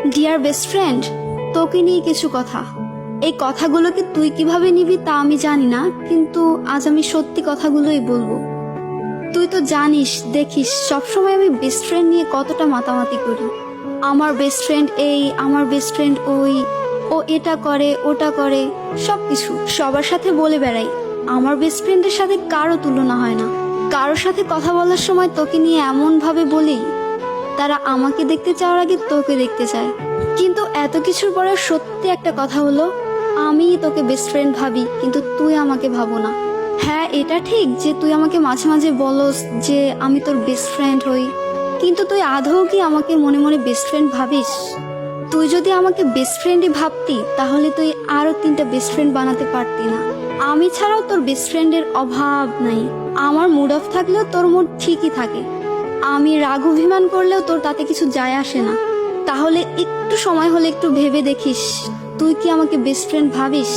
Deer best friend, তোকে নিয়ে কিছু কথা। এই কথাগুলোকে তুই কিভাবে নিবি তা আমি জানি না, কিন্তু আজ আমি সত্যি কথাগুলোই বলবো। তুই তো জানিস, দেখিস সবসময় আমি বেস্ট ফ্রেন্ড নিয়ে কতটা মাতামাতি করি। আমার বেস্ট ফ্রেন্ড এই, আমার বেস্ট ফ্রেন্ড ওই, ও এটা করে ওটা করে, সবকিছু সবার সাথে বলে বেড়াই। আমার বেস্ট ফ্রেন্ডের সাথে কারো তুলনা হয় না। কারোর সাথে কথা বলার সময় তোকে নিয়ে এমন ভাবে বলি, তারা আমাকে দেখতে চাওয়ার আগে তোকে দেখতে চায়। কিন্তু এত কিছুর পরে সত্যি একটা কথা হলো, আমি তোকে বেস্ট ফ্রেন্ড ভাবি, কিন্তু তুই আমাকে ভাবো না। হ্যাঁ, এটা ঠিক যে তুই আমাকে মাঝে মাঝে বলস যে আমি তোর বেস্ট ফ্রেন্ড হই, কিন্তু তুই আদৌ কি আমাকে মনে মনে বেস্ট ফ্রেন্ড ভাবিস? তুই যদি আমাকে বেস্ট ফ্রেন্ডই ভাবতি, তাহলে তুই আরো 3টা বেস্ট ফ্রেন্ড বানাতে পারতি না। আমি ছাড়াও তোর বেস্ট ফ্রেন্ডের অভাব নাই। আমার মুড অফ থাকলেও তোর মুড ঠিকই থাকে। আমি রাগ অভিমান করলেও তোর তাতে কিছু যায় আসে না। তাহলে একটু সময় হলে একটু ভেবে দেখিস, তুই কি আমাকে বেস্ট ফ্রেন্ড ভাবিস?